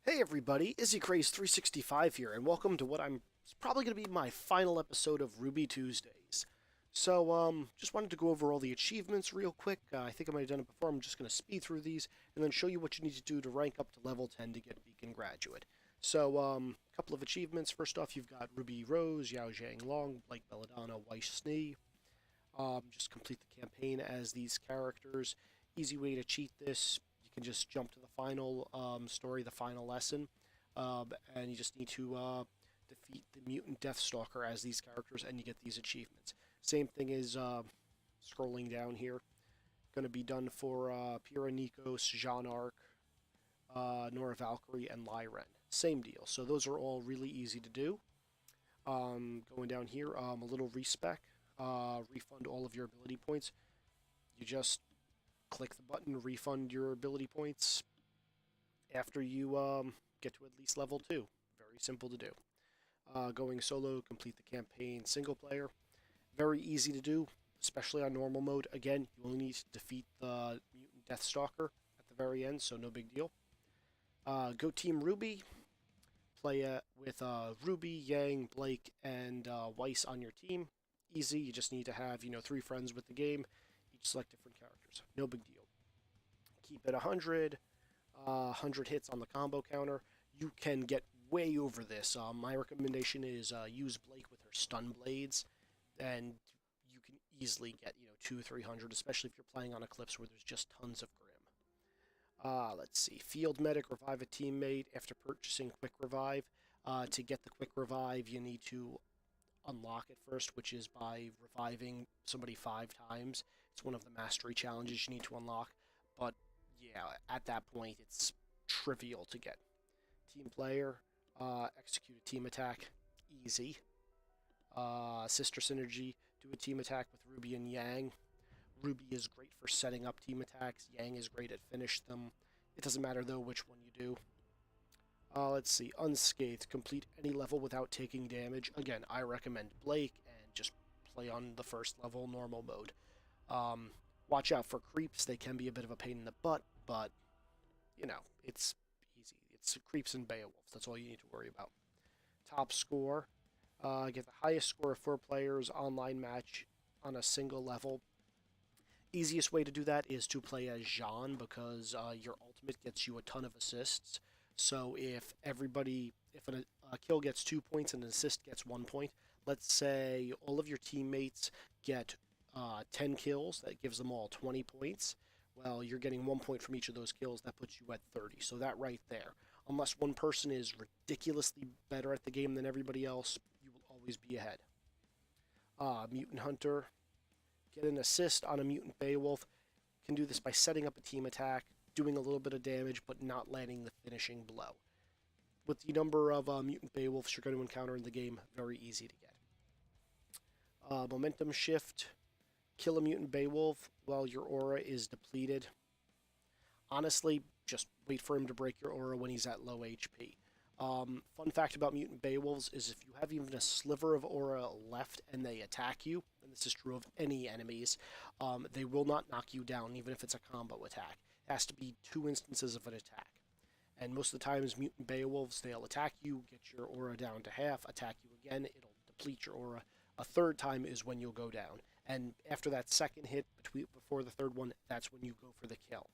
Hey everybody, Izzy Craze 365 here, and welcome to what I'm probably going to be my final episode of RWBY Tuesdays. Just wanted to go over all the achievements real quick. I think I might have done it before. I'm just going to speed through these and then show you what you need to do to rank up to level 10 to get Beacon Graduate. A couple of achievements. First off, you've got Ruby Rose, Yao Zhang Long, Blake Belladonna, Weiss Snee. Just complete the campaign as these characters. Easy way to cheat this. You can just jump to the final story, the final lesson, and you just need to defeat the mutant Deathstalker as these characters, and you get these achievements. Same thing is scrolling down here. Going to be done for Pyrrha Nikos, Jean Arc, Nora Valkyrie, and Lyren. Same deal. So those are all really easy to do. Going down here, a little respec. Refund all of your ability points. You just click the button, refund your ability points after you get to at least level 2. Very simple to do. Going solo, complete the campaign single player. Very easy to do, especially on normal mode. Again, you only need to defeat the mutant Deathstalker at the very end, so no big deal. Go Team RWBY. Play with Ruby, Yang, Blake, and Weiss on your team. Easy. You just need to have 3 friends with the game. Each select different characters. No big deal. Keep it 100. 100 hits on the combo counter. You can get way over this. My recommendation is use Blake with her stun blades, and you can easily get 200-300, especially if you're playing on Eclipse where there's just tons of Grimm. Let's see. Field Medic, revive a teammate after purchasing Quick Revive. To get the Quick Revive, you need to unlock it first, which is by reviving somebody 5 times. It's one of the mastery challenges you need to unlock, but yeah, at that point, it's trivial to get. Team player, execute a team attack, easy. Sister synergy, do a team attack with Ruby and Yang. Ruby is great for setting up team attacks. Yang is great at finish them. It doesn't matter though which one you do. Let's see, unscathed, complete any level without taking damage. Again, I recommend Blake and just play on the first level normal mode. Watch out for creeps. They can be a bit of a pain in the butt, but it's easy. It's creeps and Beowulfs. That's all you need to worry about. Top score. Get the highest score of 4 players online match on a single level. Easiest way to do that is to play as Jean, because your ultimate gets you a ton of assists. So if a kill gets 2 points and an assist gets 1 point, let's say all of your teammates get 10 kills, that gives them all 20 points. Well, you're getting 1 point from each of those kills, that puts you at 30. So that right there, unless one person is ridiculously better at the game than everybody else, you will always be ahead. Mutant Hunter, get an assist on a Mutant Beowulf. Can do this by setting up a team attack, doing a little bit of damage, but not landing the finishing blow. With the number of Mutant Beowulfs you're going to encounter in the game, very easy to get. Momentum Shift, kill a Mutant Beowulf while your aura is depleted. Honestly, just wait for him to break your aura when he's at low HP. Fun fact about Mutant Beowulfs is if you have even a sliver of aura left and they attack you, and this is true of any enemies, they will not knock you down even if it's a combo attack. It has to be 2 instances of an attack. And most of the times, Mutant Beowulfs, they'll attack you, get your aura down to half, attack you again, it'll deplete your aura. A third time is when you'll go down. And after that second hit, before the third one, that's when you go for the kill.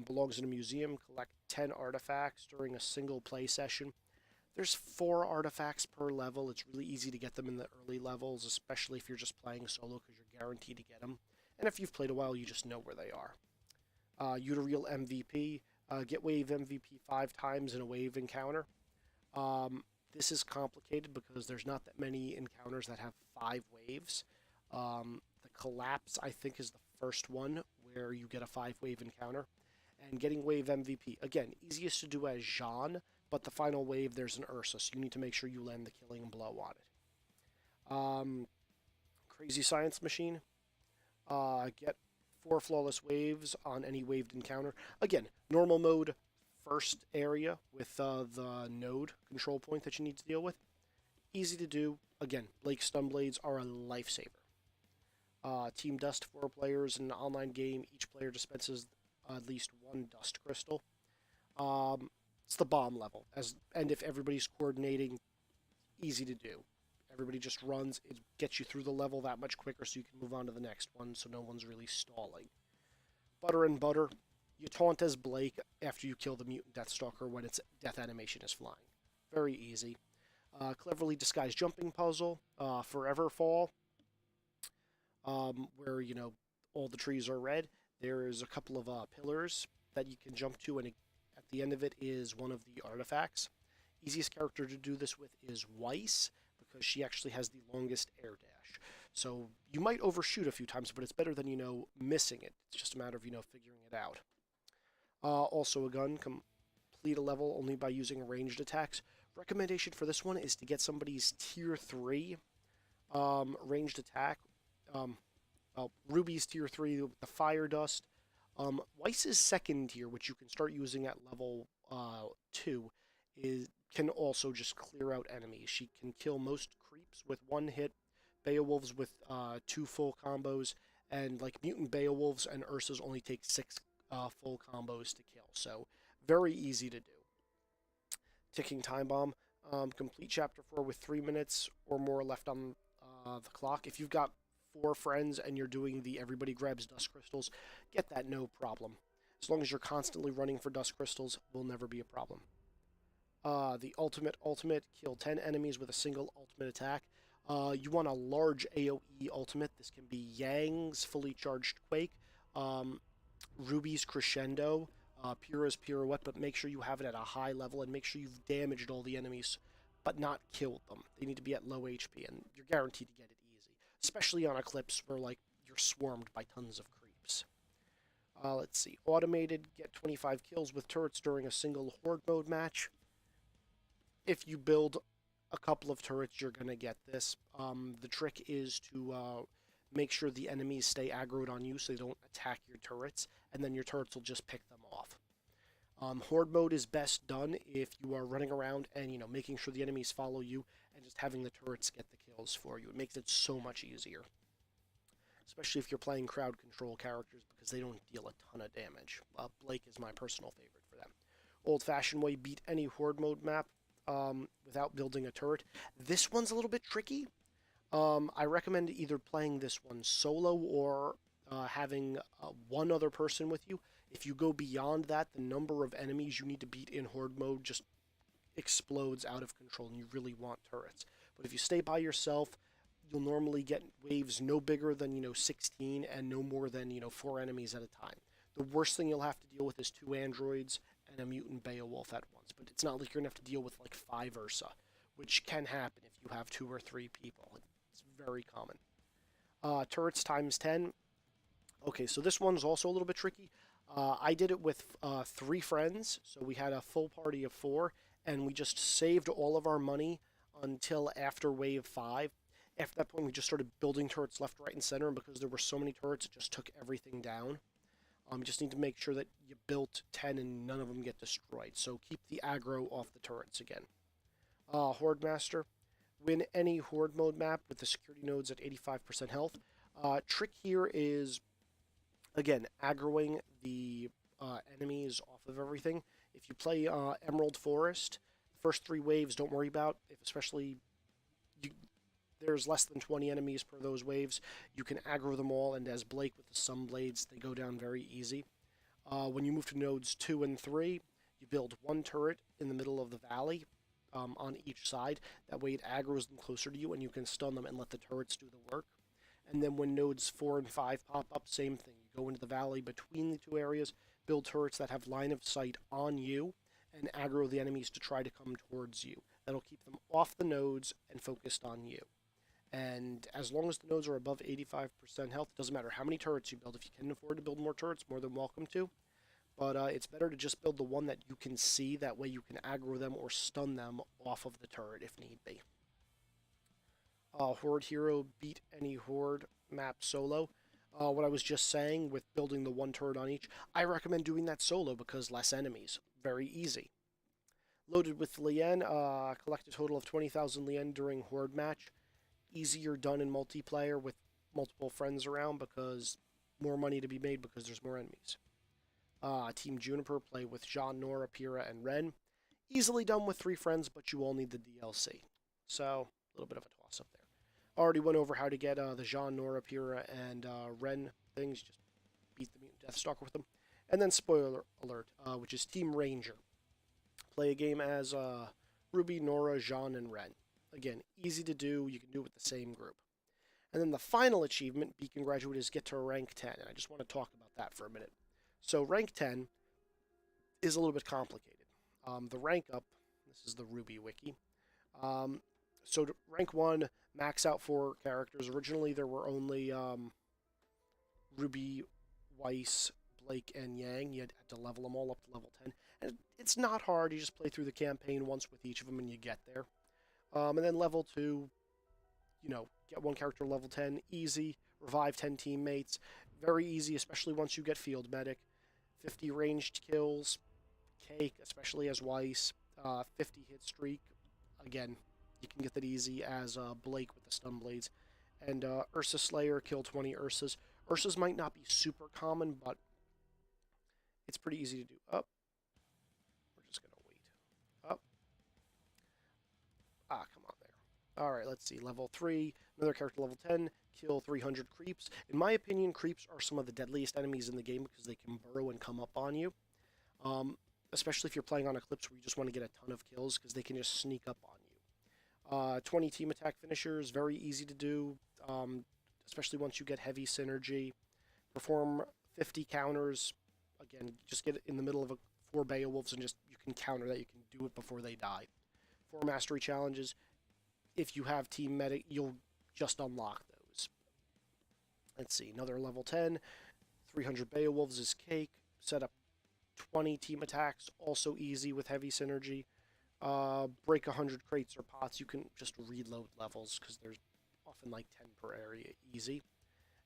Belongs in a museum. Collect 10 artifacts during a single play session. There's 4 artifacts per level. It's really easy to get them in the early levels, especially if you're just playing solo, because you're guaranteed to get them. And if you've played a while, you just know where they are. Uterreal MVP. Get wave MVP 5 times in a wave encounter. This is complicated because there's not that many encounters that have 5 waves. The Collapse, I think, is the first one where you get a 5-wave encounter. And getting wave MVP, again, easiest to do as Jean, but the final wave, there's an Ursa, so you need to make sure you land the killing blow on it. Crazy Science Machine. Get 4 flawless waves on any waved encounter. Again, normal mode, first area with the node control point that you need to deal with. Easy to do. Again, Blake stun blades are a lifesaver. Team Dust, 4 players in an online game. Each player dispenses at least 1 dust crystal. It's the bomb level, and if everybody's coordinating, easy to do. Everybody just runs, it gets you through the level that much quicker so you can move on to the next one so no one's really stalling. Butter and Butter, you taunt as Blake after you kill the mutant Deathstalker when its death animation is flying. Very easy. Cleverly disguised jumping puzzle, Forever Fall, where, you know, all the trees are red. There's a couple of pillars that you can jump to, and at the end of it is one of the artifacts. Easiest character to do this with is Weiss, because she actually has the longest air dash. So you might overshoot a few times, but it's better than, you know, missing it. It's just a matter of, you know, figuring it out. Also a gun, complete a level only by using ranged attacks. Recommendation for this one is to get somebody's tier 3 ranged attack. Ruby's tier 3 with the fire dust. Weiss's second tier, which you can start using at level 2, can also just clear out enemies. She can kill most creeps with one hit, Beowulfs with 2 full combos, and like mutant Beowulfs and Ursas only take 6 full combos to kill. So very easy to do. Ticking time bomb. Complete chapter 4 with 3 minutes or more left on the clock. If you've got 4 friends and you're doing the everybody grabs dust crystals, get that no problem. As long as you're constantly running for dust crystals, will never be a problem. The ultimate, kill 10 enemies with a single ultimate attack. You want a large AoE ultimate. This can be Yang's fully charged Quake, Ruby's Crescendo, Pyrrha's Pirouette, but make sure you have it at a high level and make sure you've damaged all the enemies, but not killed them. They need to be at low HP, and you're guaranteed to get it easy, especially on Eclipse where like you're swarmed by tons of creeps. Let's see. Automated, get 25 kills with turrets during a single horde mode match. If you build a couple of turrets, you're going to get this. The trick is to make sure the enemies stay aggroed on you so they don't attack your turrets, and then your turrets will just pick them off. Horde mode is best done if you are running around and, you know, making sure the enemies follow you and just having the turrets get the kills for you. It makes it so much easier, especially if you're playing crowd control characters because they don't deal a ton of damage. Blake is my personal favorite for them. Old-fashioned way, beat any horde mode map without building a turret. This one's a little bit tricky. I recommend either playing this one solo or having one other person with you. If you go beyond that, the number of enemies you need to beat in horde mode just explodes out of control, and you really want turrets. But if you stay by yourself, you'll normally get waves no bigger than, you know, 16 and no more than, you know, 4 enemies at a time. The worst thing you'll have to deal with is 2 androids and a mutant Beowulf at once, but it's not like you're going to have to deal with like 5 Ursa, which can happen if you have 2 or 3 people. It's very common. Turrets times 10. Okay, so this one's also a little bit tricky. I did it with 3 friends, so we had a full party of 4, and we just saved all of our money until after wave 5. After that point, we just started building turrets left, right, and center, and because there were so many turrets, it just took everything down. You just need to make sure that you built 10 and none of them get destroyed, so keep the aggro off the turrets again. Horde Master. Win any Horde mode map with the security nodes at 85% health. Trick here is, again, aggroing the enemies off of everything. If you play Emerald Forest, the first 3 waves don't worry about, if especially there's less than 20 enemies per those waves. You can aggro them all, and as Blake with the Sun Blades, they go down very easy. When you move to nodes 2 and 3, you build 1 turret in the middle of the valley on each side. That way it aggroes them closer to you, and you can stun them and let the turrets do the work. And then when nodes 4 and 5 pop up, same thing. You go into the valley between the 2 areas, build turrets that have line of sight on you, and aggro the enemies to try to come towards you. That'll keep them off the nodes and focused on you. And as long as the nodes are above 85% health, it doesn't matter how many turrets you build. If you can afford to build more turrets, more than welcome to. But it's better to just build the one that you can see. That way you can aggro them or stun them off of the turret if need be. Horde Hero, beat any Horde map solo. What I was just saying with building the 1 turret on each, I recommend doing that solo because less enemies. Very easy. Loaded with Lien, collect a total of 20,000 Lien during Horde match. Easier done in multiplayer with multiple friends around because more money to be made because there's more enemies. Team JNPR play with Jean, Nora, Pyrrha, and Ren. Easily done with 3 friends, but you all need the DLC. So, a little bit of a toss-up there. Already went over how to get the Jean, Nora, Pyrrha, and Ren things. Just beat the Mutant Deathstalker with them. And then, spoiler alert, which is Team Ranger. Play a game as Ruby, Nora, Jean, and Ren. Again, easy to do. You can do it with the same group. And then the final achievement, Beacon Graduate, is get to rank 10. And I just want to talk about that for a minute. So rank 10 is a little bit complicated. The rank up, this is the RWBY wiki. So rank 1, max out 4 characters. Originally there were only Ruby, Weiss, Blake, and Yang. You had to level them all up to level 10. And it's not hard. You just play through the campaign once with each of them and you get there. And then level 2, get one character level 10, easy. Revive 10 teammates, very easy, especially once you get Field Medic. 50 ranged kills, Cake, especially as Weiss. 50 hit streak, again, you can get that easy as Blake with the stun blades. And Ursa Slayer, kill 20 Ursas. Ursas might not be super common, but it's pretty easy to do. Up. We're just going to wait. Up. Come on there. Alright, let's see. Level 3, another character level 10, kill 300 creeps. In my opinion, creeps are some of the deadliest enemies in the game because they can burrow and come up on you. Especially if you're playing on Eclipse where you just want to get a ton of kills because they can just sneak up on you. 20 team attack finishers, very easy to do, especially once you get heavy synergy. Perform 50 counters. Again, just get in the middle of 4 Beowulfs and just you can counter that. You can do it before they die. 4 mastery challenges. If you have team medic, you'll just unlock those. Let's see, another level 10. 300 Beowulfs is Cake. Set up 20 team attacks, also easy with heavy synergy. Break 100 crates or pots. You can just reload levels because there's often like 10 per area, easy.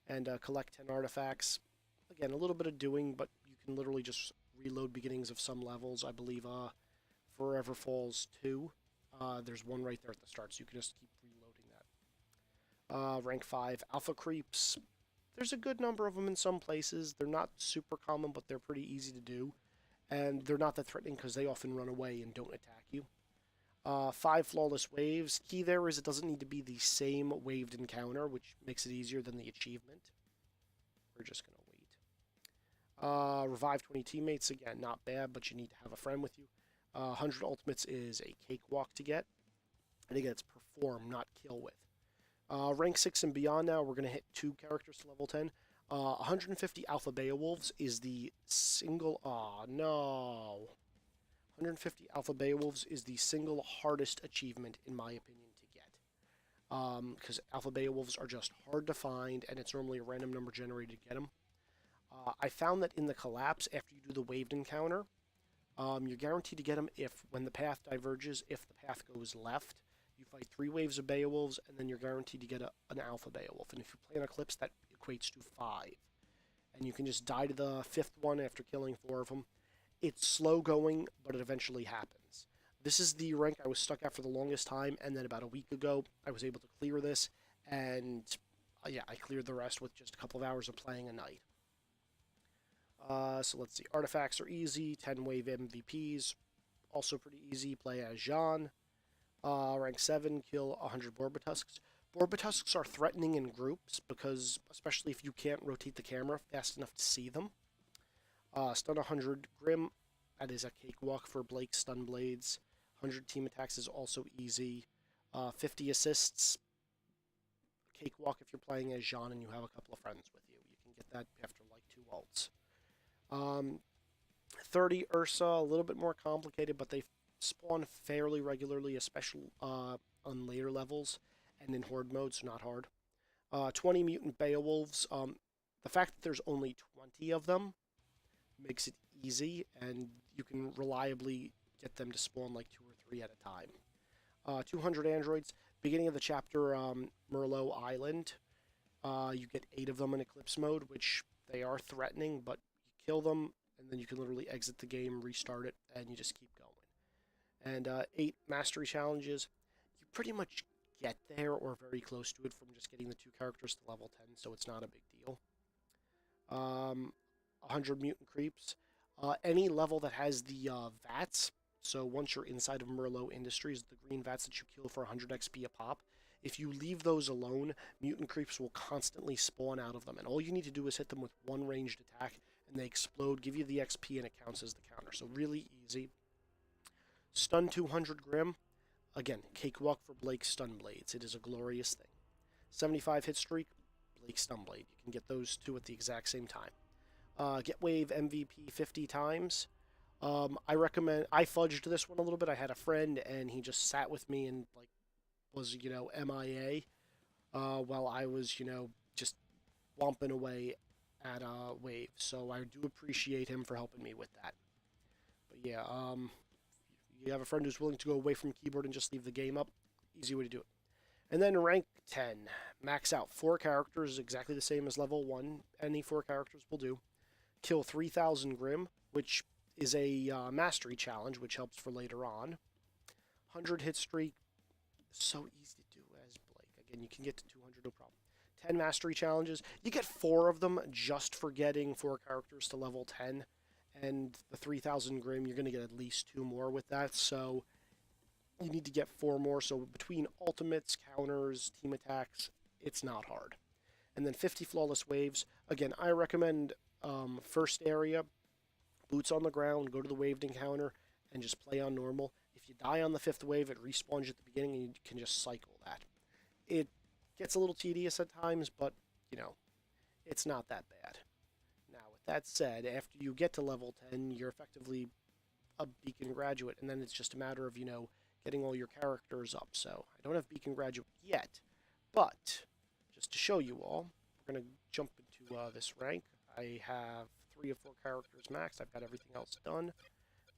And collect 10 artifacts. Again, a little bit of doing, but you can literally just reload beginnings of some levels. I believe Forever Falls 2. There's one right there at the start, so you can just keep reloading that. Rank 5, Alpha Creeps. There's a good number of them in some places. They're not super common, but they're pretty easy to do. And they're not that threatening because they often run away and don't attack you. 5 Flawless Waves. Key there is it doesn't need to be the same waved encounter, which makes it easier than the achievement. We're just going to wait. Revive 20 teammates. Again, not bad, but you need to have a friend with you. 100 Ultimates is a cakewalk to get. And again, it's perform, not kill with. Rank 6 and beyond now, we're going to hit 2 characters to level 10. 150 Alpha Beowulfs is the single... no. 150 Alpha Beowulfs is the single hardest achievement, in my opinion, to get. Because Alpha Beowulfs are just hard to find, and it's normally a random number generated to get them. I found that in the Collapse, after you do the waved encounter, you're guaranteed to get them when the path diverges, if the path goes left. You fight 3 waves of Beowulfs, and then you're guaranteed to get an Alpha Beowulf. And if you play an Eclipse, that equates to 5. And you can just die to the 5th one after killing 4 of them. It's slow going, but it eventually happens. This is the rank I was stuck at for the longest time, and then about a week ago, I was able to clear this, and yeah, I cleared the rest with just a couple of hours of playing a night. So let's see, artifacts are easy, 10 wave MVPs, also pretty easy, play as Jean. Rank 7, kill 100 Borbatusks. Borbatusks are threatening in groups, because especially if you can't rotate the camera fast enough to see them. Stun 100 Grimm, that is a cakewalk for Blake's stun blades. 100 team attacks is also easy. 50 assists, cakewalk if you're playing as Jean and you have a couple of friends with you. You can get that after like 2 ults. 30 Ursa, a little bit more complicated, but they spawn fairly regularly, especially on later levels and in horde mode, so not hard. 20 Mutant Beowulfs. The fact that there's only 20 of them makes it easy, and you can reliably get them to spawn like 2 or 3 at a time. 200 androids. Beginning of the chapter, Merlot Island. You get 8 of them in Eclipse mode, which they are threatening, but you kill them, and then you can literally exit the game, restart it, and you just keep going. And 8 mastery challenges. You pretty much get there or very close to it from just getting the 2 characters to level 10, so it's not a big deal. 100 mutant creeps. Any level that has the VATS, So once you're inside of Merlot Industries, the green vats that you kill for 100 XP a pop, if you leave those alone, mutant creeps will constantly spawn out of them. And all you need to do is hit them with one ranged attack, and they explode, give you the XP, and it counts as the counter. So really easy. Stun 200 Grimm. Again, cakewalk for Blake's Stun Blades. It is a glorious thing. 75 hit streak, Blake's Stun Blade. You can get those two at the exact same time. Get Wave MVP 50 times. I fudged this one a little bit. I had a friend, and he just sat with me and, like, was, MIA, while I was, just womping away at Wave. So I do appreciate him for helping me with that. But yeah, you have a friend who's willing to go away from keyboard and just leave the game up, easy way to do it. And then rank 10. Max out 4 characters, exactly the same as level 1. Any 4 characters will do. Kill 3,000 Grimm, which is a mastery challenge, which helps for later on. 100 hit streak, so easy to do as Blake. Again, you can get to 200, no problem. 10 mastery challenges. You get 4 of them just for getting 4 characters to level 10. And the 3,000 Grimm, you're going to get at least 2 more with that, so you need to get 4 more. So between ultimates, counters, team attacks, it's not hard. And then 50 flawless waves. Again, I recommend first area, boots on the ground, go to the waved encounter, and just play on normal. If you die on the 5th wave, it respawns you at the beginning, and you can just cycle that. It gets a little tedious at times, but, it's not that bad. Now, with that said, after you get to level 10, you're effectively a Beacon Graduate, and then it's just a matter of, getting all your characters up. So, I don't have Beacon Graduate yet, but just to show you all, we're going to jump into this rank. I have 3 of 4 characters maxed. I've got everything else done.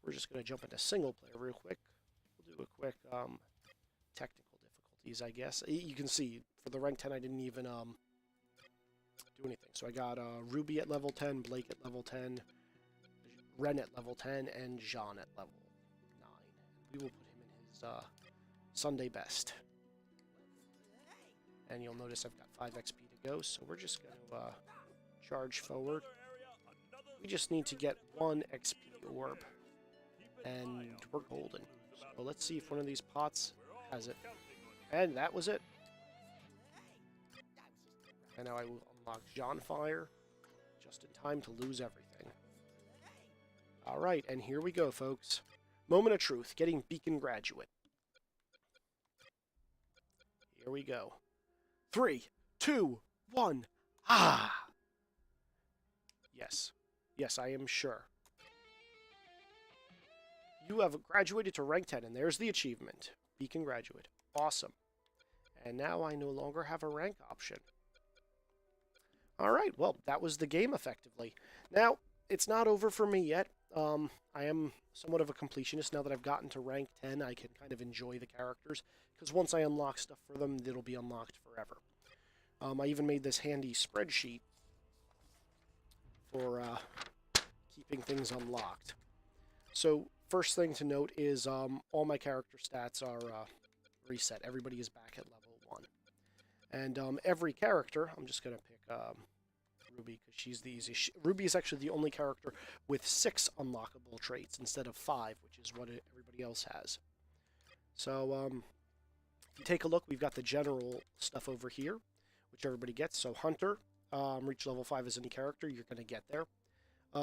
We're just going to jump into single player real quick. We'll do a quick technical difficulties, I guess. You can see, for the rank 10, I didn't even do anything. So I got Ruby at level 10, Blake at level 10, Ren at level 10, and Jean at level 9. We will put him in his Sunday best. And you'll notice I've got 5 XP to go, so we're just going to charge forward. We just need to get 1 XP orb, and we're golden. So let's see if one of these pots has it. And that was it. And now I will unlock Jean Fire, just in time to lose everything. Alright, and here we go, folks. Moment of truth, getting Beacon Graduate. Here we go. 3, 2, 1. Ah! Yes. Yes, I am sure. You have graduated to rank 10, and there's the achievement. Beacon Graduate. Awesome. And now I no longer have a rank option. Alright, well, that was the game, effectively. Now, it's not over for me yet. I am somewhat of a completionist. Now that I've gotten to rank 10, I can kind of enjoy the characters, because once I unlock stuff for them, it'll be unlocked forever. I even made this handy spreadsheet for keeping things unlocked. So, first thing to note is all my character stats are reset. Everybody is back at level 1. And every character, I'm just going to pick Ruby because she's the easiest. Ruby is actually the only character with 6 unlockable traits instead of 5, which is what everybody else has. So, if you take a look, we've got the general stuff over here, which everybody gets. So, Hunter, reach level 5 as any character, you're going to get there.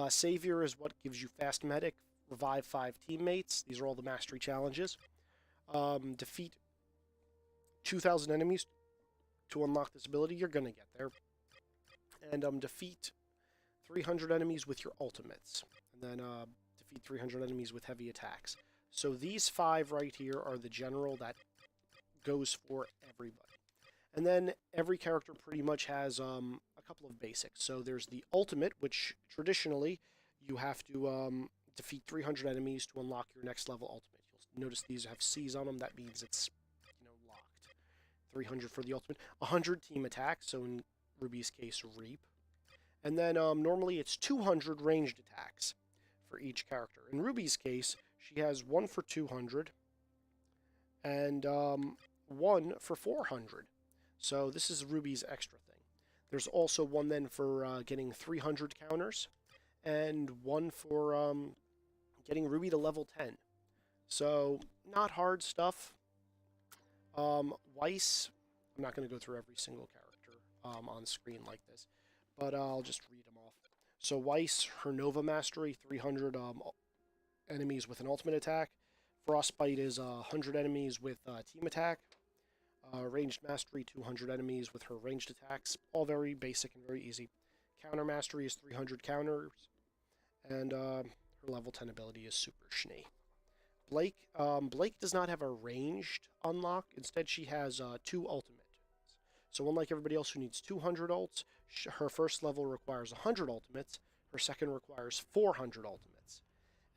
Savior is what gives you Fast Medic, revive 5 teammates. These are all the mastery challenges. Defeat 2,000 enemies to unlock this ability. You're going to get there. And defeat 300 enemies with your ultimates. And then defeat 300 enemies with heavy attacks. So these 5 right here are the general that goes for everybody. And then every character pretty much has a couple of basics. So there's the ultimate, which traditionally you have to defeat 300 enemies to unlock your next level ultimate. You'll notice these have C's on them. That means it's locked. 300 for the ultimate. 100 team attacks, so in Ruby's case, Reap. And then normally it's 200 ranged attacks for each character. In Ruby's case, she has 1 for 200 and 1 for 400. So this is Ruby's extra thing. There's also one then for getting 300 counters, and one for getting Ruby to level 10. So, not hard stuff. Weiss, I'm not going to go through every single character on screen like this, but I'll just read them off. So Weiss, her Nova Mastery, 300 enemies with an ultimate attack. Frostbite is 100 enemies with team attack. Ranged Mastery, 200 enemies with her ranged attacks. All very basic and very easy. Counter Mastery is 300 counters. And her level 10 ability is Super Schnee. Blake does not have a ranged unlock. Instead, she has 2 ultimates. So unlike everybody else who needs 200 ults, her first level requires 100 ultimates. Her second requires 400 ultimates.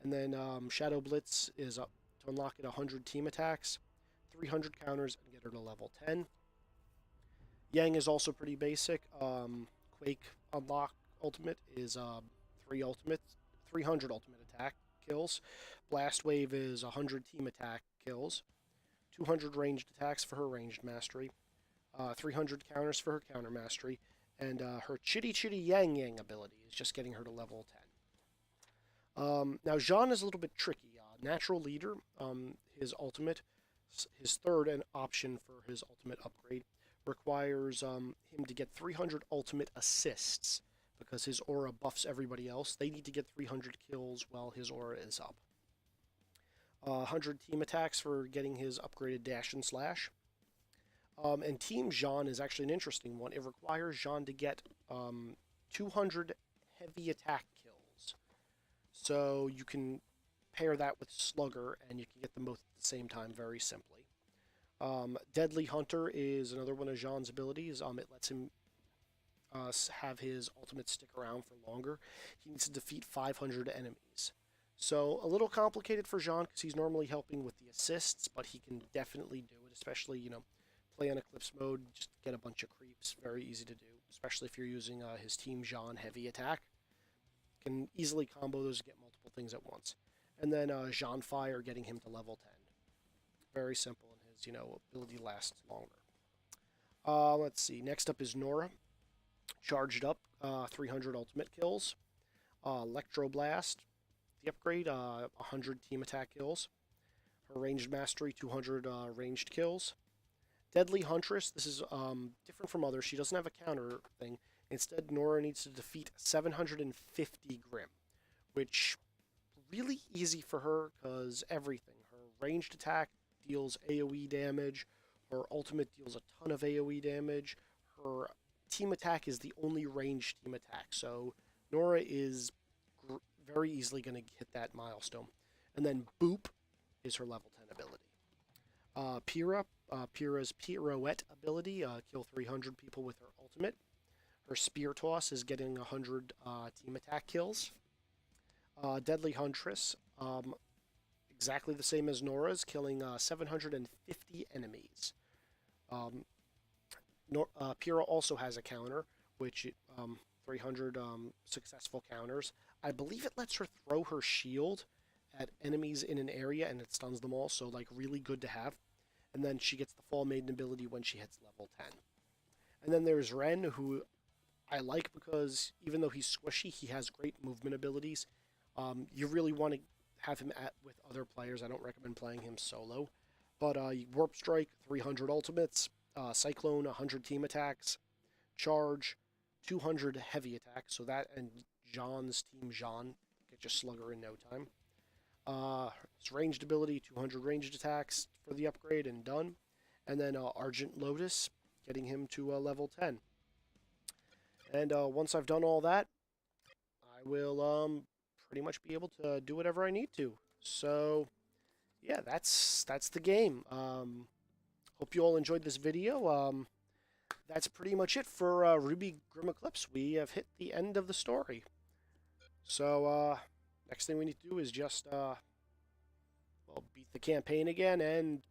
And then Shadow Blitz is up to unlock it 100 team attacks, 300 counters, and get her to level 10. Yang is also pretty basic. Quake unlock ultimate is 300 ultimate attack kills. Blast Wave is 100 team attack kills, 200 ranged attacks for her ranged mastery, 300 counters for her counter mastery, and her Chitty Chitty Yang Yang ability is just getting her to level 10. Now, Jean is a little bit tricky. Natural Leader, his ultimate, his third option for his ultimate upgrade, requires him to get 300 ultimate assists because his aura buffs everybody else. They need to get 300 kills while his aura is up. 100 team attacks for getting his upgraded Dash and Slash. And Team Jean is actually an interesting one. It requires Jean to get 200 heavy attack kills. So you can pair that with Slugger, and you can get them both at the same time very simply. Deadly Hunter is another one of Jean's abilities. It lets him have his ultimate stick around for longer. He needs to defeat 500 enemies. So a little complicated for Jean because he's normally helping with the assists, but he can definitely do it, especially, play on Eclipse mode, just get a bunch of creeps. Very easy to do, especially if you're using his Team Jean heavy attack. Can easily combo those and get multiple things at once. And then Jean Fire, getting him to level 10. Very simple, and his, ability lasts longer. Let's see. Next up is Nora. Charged up, 300 ultimate kills. Electroblast, the upgrade, 100 team attack kills. Her ranged mastery, 200 ranged kills. Deadly Huntress, this is different from others. She doesn't have a counter thing. Instead, Nora needs to defeat 750 Grimm, which really easy for her because everything. Her ranged attack deals AoE damage. Her ultimate deals a ton of AoE damage. Her team attack is the only ranged team attack. So Nora is very easily going to hit that milestone. And then Boop is her level 10 ability. Pyrrha's Pirouette ability, kill 300 people with her ultimate. Her Spear Toss is getting 100 team attack kills. Deadly Huntress, exactly the same as Nora's, killing 750 enemies. Pyrrha also has a counter, which 300 successful counters. I believe it lets her throw her shield at enemies in an area and it stuns them all, so really good to have. And then she gets the Fall Maiden ability when she hits level 10. And then there's Ren, who I like because even though he's squishy, he has great movement abilities. You really want to have him with other players. I don't recommend playing him solo. But Warp Strike, 300 ultimates. Cyclone, 100 team attacks. Charge, 200 heavy attacks. So that and Jean's Team Jean get your Slugger in no time. His ranged ability, 200 ranged attacks for the upgrade and done. And then Argent Lotus, getting him to level 10. And once I've done all that, I will pretty much be able to do whatever I need to. So, yeah, that's the game. Hope you all enjoyed this video. That's pretty much it for RWBY Grimm Eclipse. We have hit the end of the story. So, next thing we need to do is just, beat the campaign again and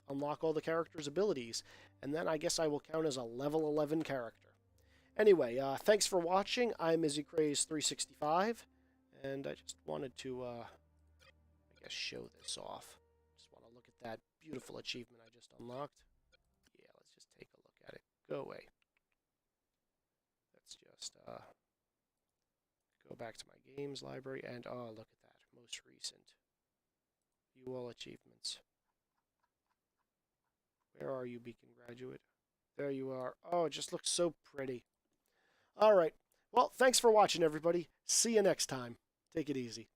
unlock all the characters' abilities. And then I guess I will count as a level 11 character. Anyway, thanks for watching. I'm Izzy Craze 365, and I just wanted to, show this off. Just want to look at that beautiful achievement I just unlocked. Yeah, let's just take a look at it. Go away. Let's just go back to my games library, and oh, look at that, most recent. view all achievements. Where are you, Beacon Graduate? There you are. Oh, it just looks so pretty. All right. Well, thanks for watching, everybody. See you next time. Take it easy.